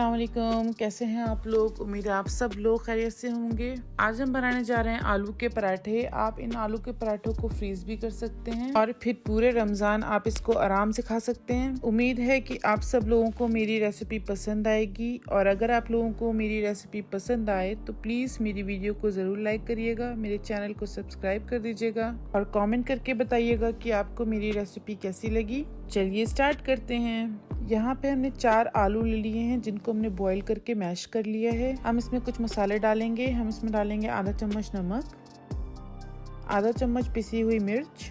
अस्सलामुअलैकुम, कैसे हैं आप लोग। उम्मीद है आप सब लोग खैरियत से होंगे। आज हम बनाने जा रहे हैं आलू के पराठे। आप इन आलू के पराठों को फ्रीज भी कर सकते हैं और फिर पूरे रमजान आप इसको आराम से खा सकते हैं। उम्मीद है कि आप सब लोगों को मेरी रेसिपी पसंद आएगी और अगर आप लोगों को मेरी रेसिपी पसंद आए तो प्लीज मेरी वीडियो को जरूर लाइक करिएगा, मेरे चैनल को सब्सक्राइब कर दीजिएगा और कमेंट करके बताइएगा कि आपको मेरी रेसिपी कैसी लगी। चलिए स्टार्ट करते हैं। यहाँ पे हमने 4 आलू ले लिए हैं जिनको हमने बॉईल करके मैश कर लिया है। हम इसमें कुछ मसाले डालेंगे। हम इसमें डालेंगे आधा चम्मच नमक, आधा चम्मच पिसी हुई मिर्च,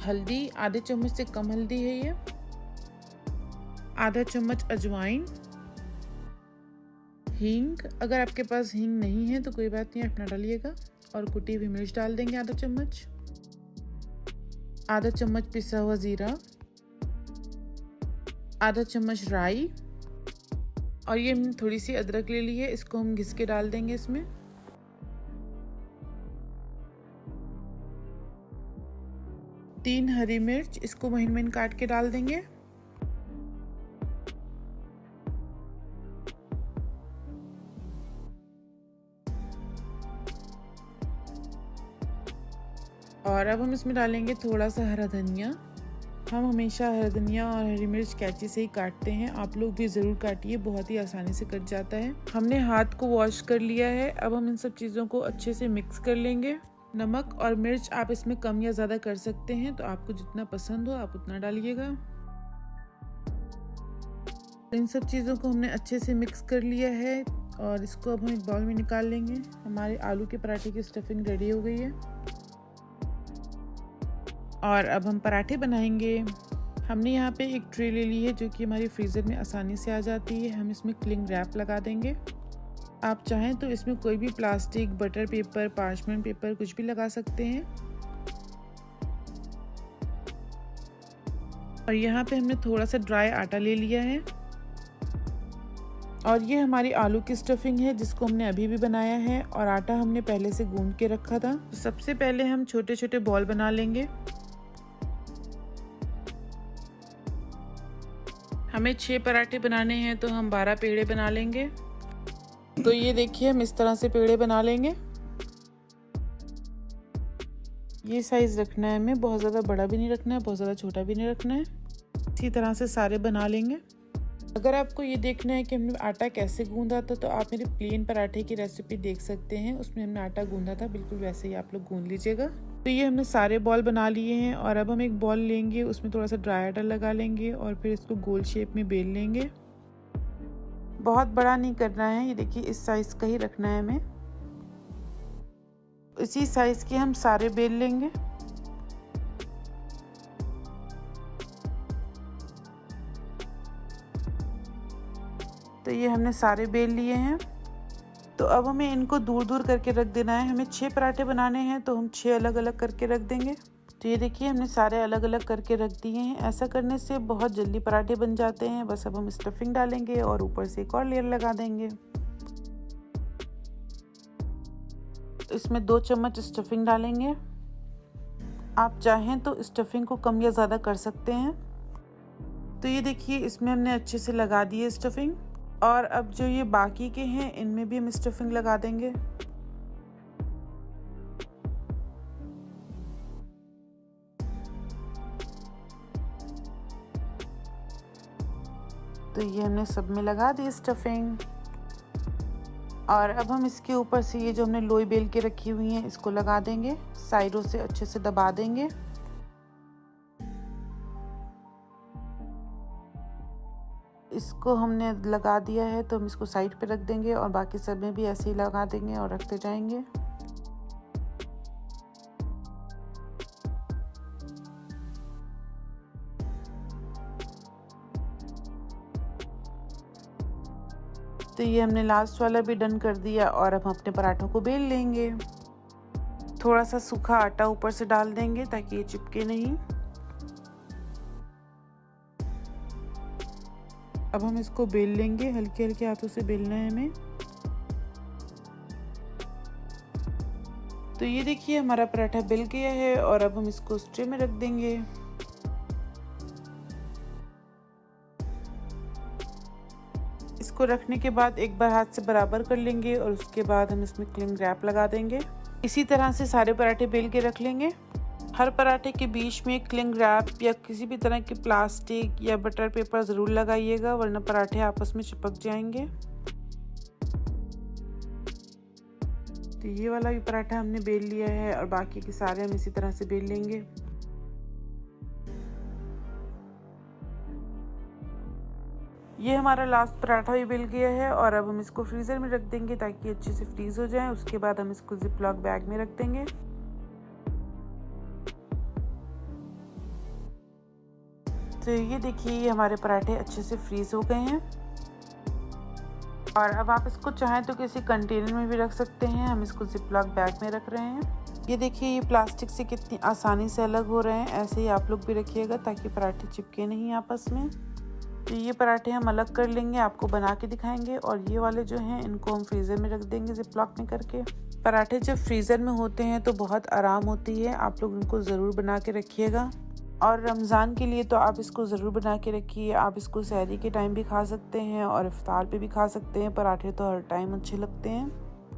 हल्दी आधे चम्मच से कम हल्दी है ये, आधा चम्मच अजवाइन, हींग, अगर आपके पास हींग नहीं है तो कोई बात नहीं, आप ना डालिएगा, और कुटी हुई मिर्च डाल देंगे आधा चम्मच, आधा चम्मच पिसा हुआ जीरा, आधा चम्मच राई, और ये हमने थोड़ी सी अदरक ले ली है, इसको हम घिस के डाल देंगे इसमें। तीन हरी मिर्च, इसको महीन महीन काट के डाल देंगे। और अब हम इसमें डालेंगे थोड़ा सा हरा धनिया। हम हमेशा हरा धनिया और हरी मिर्च कैंची से ही काटते हैं, आप लोग भी ज़रूर काटिए, बहुत ही आसानी से कट जाता है। हमने हाथ को वॉश कर लिया है। अब हम इन सब चीज़ों को अच्छे से मिक्स कर लेंगे। नमक और मिर्च आप इसमें कम या ज़्यादा कर सकते हैं, तो आपको जितना पसंद हो आप उतना डालिएगा। इन सब चीज़ों को हमने अच्छे से मिक्स कर लिया है और इसको अब हम एक बाउल में निकाल लेंगे। हमारे आलू के पराठे की स्टफिंग रेडी हो गई है और अब हम पराठे बनाएंगे। हमने यहाँ पे एक ट्रे ले ली है जो कि हमारी फ्रीज़र में आसानी से आ जाती है। हम इसमें क्लिंग रैप लगा देंगे। आप चाहें तो इसमें कोई भी plastic, butter paper, parchment paper कुछ भी लगा सकते हैं। और यहाँ पे हमने थोड़ा सा ड्राई आटा ले लिया है और ये हमारी आलू की स्टफिंग है जिसको हमने अभी भी बनाया है और आटा हमने पहले से गूंद के रखा था। सबसे पहले हम छोटे छोटे बॉल बना लेंगे। हमें 6 पराठे बनाने हैं तो हम 12 पेड़े बना लेंगे। तो ये देखिए हम इस तरह से पेड़े बना लेंगे। ये साइज रखना है हमें, बहुत ज़्यादा बड़ा भी नहीं रखना है, बहुत ज़्यादा छोटा भी नहीं रखना है। इसी तरह से सारे बना लेंगे। अगर आपको ये देखना है कि हमने आटा कैसे गूंदा था तो आप मेरे प्लेन पराठे की रेसिपी देख सकते हैं, उसमें हमने आटा गूंदा था, बिल्कुल वैसे ही आप लोग गूंद लीजिएगा। तो ये हमने सारे बॉल बना लिए हैं और अब हम एक बॉल लेंगे, उसमें थोड़ा सा ड्राई आटा लगा लेंगे और फिर इसको गोल शेप में बेल लेंगे। बहुत बड़ा नहीं करना है, ये देखिए इस साइज का ही रखना है हमें। इसी साइज के हम सारे बेल लेंगे। तो ये हमने सारे बेल लिए हैं। तो अब हमें इनको दूर दूर करके रख देना है। हमें 6 पराठे बनाने हैं तो हम 6 अलग अलग करके रख देंगे। तो ये देखिए हमने सारे अलग अलग करके रख दिए हैं। ऐसा करने से बहुत जल्दी पराठे बन जाते हैं। बस अब हम स्टफिंग डालेंगे और ऊपर से एक और लेयर लगा देंगे। इसमें 2 चम्मच स्टफिंग डालेंगे। आप चाहें तो स्टफिंग को कम या ज़्यादा कर सकते हैं। तो ये देखिए इसमें हमने अच्छे से लगा दी है स्टफिंग और अब जो ये बाकी के हैं इनमें भी हम स्टफिंग लगा देंगे। तो ये हमने सब में लगा दी स्टफिंग और अब हम इसके ऊपर से ये जो हमने लोई बेल के रखी हुई है इसको लगा देंगे, साइडों से अच्छे से दबा देंगे। इसको हमने लगा दिया है तो हम इसको साइड पे रख देंगे और बाकी सब में भी ऐसे ही लगा देंगे और रखते जाएंगे। तो ये हमने लास्ट वाला भी डन कर दिया और अब हम अपने पराठों को बेल लेंगे। थोड़ा सा सूखा आटा ऊपर से डाल देंगे ताकि ये चिपके नहीं। अब हम इसको बेल लेंगे, हल्के हल्के हाथों से बेलना है हमें। तो ये देखिए हमारा पराठा बेल गया है और अब हम इसको ट्रे में रख देंगे। इसको रखने के बाद एक बार हाथ से बराबर कर लेंगे और उसके बाद हम इसमें क्लिंग रैप लगा देंगे। इसी तरह से सारे पराठे बेल के रख लेंगे। हर पराठे के बीच में क्लिंग रैप या किसी भी तरह के प्लास्टिक या बटर पेपर ज़रूर लगाइएगा, वरना पराठे आपस में चिपक जाएंगे। तो ये वाला भी पराठा हमने बेल लिया है और बाकी के सारे हम इसी तरह से बेल लेंगे। ये हमारा लास्ट पराठा भी बेल गया है और अब हम इसको फ्रीज़र में रख देंगे ताकि अच्छे से फ्रीज़ हो जाए। उसके बाद हम इसको जिप लॉक बैग में रख देंगे। तो ये देखिए, ये हमारे पराठे अच्छे से फ्रीज़ हो गए हैं और अब आप इसको चाहें तो किसी कंटेनर में भी रख सकते हैं। हम इसको जिप लॉक बैग में रख रहे हैं। ये देखिए, ये प्लास्टिक से कितनी आसानी से अलग हो रहे हैं। ऐसे ही आप लोग भी रखिएगा ताकि पराठे चिपके नहीं आपस में। तो ये पराठे हम अलग कर लेंगे, आपको बना के दिखाएंगे। और ये वाले जो हैं इनको हम फ्रीज़र में रख देंगे जिप लॉक में करके। पराठे जब फ्रीज़र में होते हैं तो बहुत आराम होती है। आप लोग इनको ज़रूर बना के रखिएगा और रमज़ान के लिए तो आप इसको ज़रूर बना के रखिए। आप इसको सहरी के टाइम भी खा सकते हैं और इफ्तार पे भी खा सकते हैं। पराठे तो हर टाइम अच्छे लगते हैं।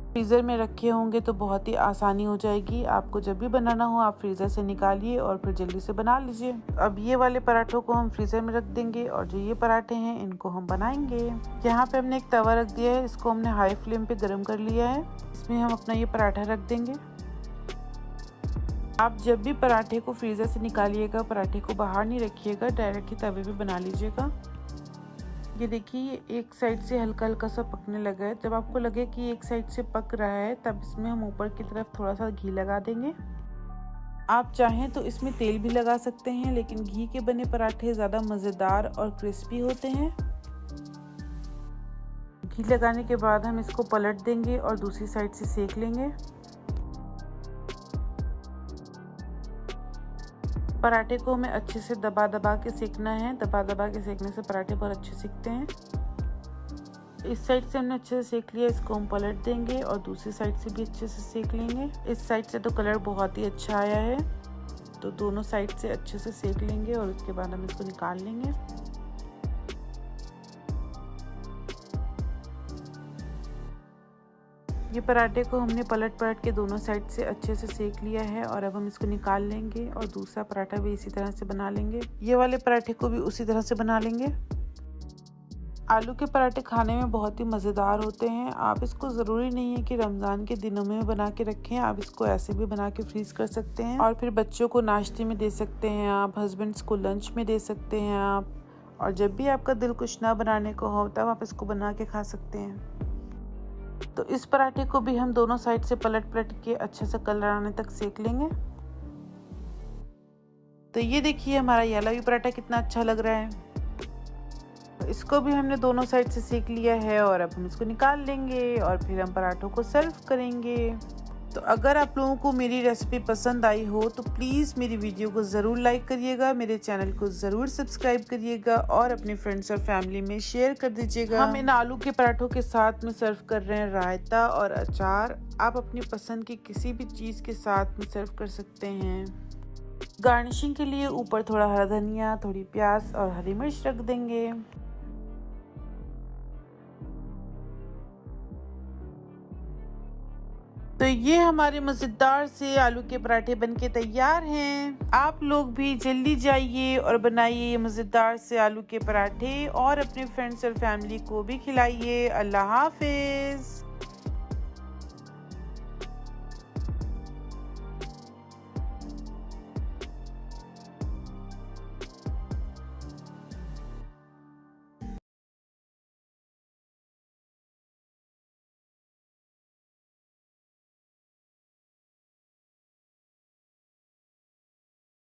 फ्रीज़र में रखे होंगे तो बहुत ही आसानी हो जाएगी। आपको जब भी बनाना हो आप फ्रीज़र से निकालिए और फिर जल्दी से बना लीजिए। अब ये वाले पराठों को हम फ्रीज़र में रख देंगे और जो ये पराठे हैं इनको हम बनाएंगे। यहाँ पे हमने एक तवा रख दिया है, इसको हमने हाई फ्लेम पे गर्म कर लिया है। इसमें हम अपना ये पराठा रख देंगे। आप जब भी पराठे को फ्रीज़र से निकालिएगा, पराठे को बाहर नहीं रखिएगा, डायरेक्ट ही तवे पे बना लीजिएगा। ये देखिए, एक साइड से हल्का हल्का सा पकने लगा है। जब आपको लगे कि एक साइड से पक रहा है तब इसमें हम ऊपर की तरफ थोड़ा सा घी लगा देंगे। आप चाहें तो इसमें तेल भी लगा सकते हैं, लेकिन घी के बने पराठे ज़्यादा मज़ेदार और क्रिस्पी होते हैं। घी लगाने के बाद हम इसको पलट देंगे और दूसरी साइड से सेक लेंगे। पराठे को हमें अच्छे से दबा दबा के सेकना है। दबा दबा के सेकने से पराठे बहुत अच्छे सिकते हैं। इस साइड से हमने अच्छे से सेक लिया, इसको हम पलट देंगे और दूसरी साइड से भी अच्छे से सेक लेंगे। इस साइड से तो कलर बहुत ही अच्छा आया है, तो दोनों साइड से अच्छे से सेक लेंगे और उसके बाद हम इसको निकाल लेंगे। ये पराठे को हमने पलट पलट के दोनों साइड से अच्छे से सेक लिया है और अब हम इसको निकाल लेंगे और दूसरा पराठा भी इसी तरह से बना लेंगे। ये वाले पराठे को भी उसी तरह से बना लेंगे। आलू के पराठे खाने में बहुत ही मज़ेदार होते हैं। आप इसको ज़रूरी नहीं है कि रमज़ान के दिनों में बना के रखें, आप इसको ऐसे भी बना के फ्रीज़ कर सकते हैं और फिर बच्चों को नाश्ते में दे सकते हैं, आप हस्बैंड्स को लंच में दे सकते हैं आप। और जब भी आपका दिल कुछ ना बनाने को हो तब आप इसको बना के खा सकते हैं। तो इस पराठे को भी हम दोनों साइड से पलट पलट के अच्छे से कलर आने तक सेक लेंगे। तो ये देखिए, हमारा ये वाला भी पराठा कितना अच्छा लग रहा है। तो इसको भी हमने दोनों साइड से सेक लिया है और अब हम इसको निकाल लेंगे और फिर हम पराठों को सर्व करेंगे। तो अगर आप लोगों को मेरी रेसिपी पसंद आई हो तो प्लीज़ मेरी वीडियो को ज़रूर लाइक करिएगा, मेरे चैनल को ज़रूर सब्सक्राइब करिएगा और अपने फ्रेंड्स और फैमिली में शेयर कर दीजिएगा। हम इन आलू के पराठों के साथ में सर्व कर रहे हैं रायता और अचार। आप अपनी पसंद की किसी भी चीज़ के साथ में सर्व कर सकते हैं। गार्निशिंग के लिए ऊपर थोड़ा हरा धनिया, थोड़ी प्याज और हरी मिर्च रख देंगे। तो ये हमारे मज़ेदार से आलू के पराठे बनके तैयार हैं। आप लोग भी जल्दी जाइए और बनाइए ये मज़ेदार से आलू के पराठे और अपने फ्रेंड्स और फैमिली को भी खिलाइए। अल्लाह हाफिज़।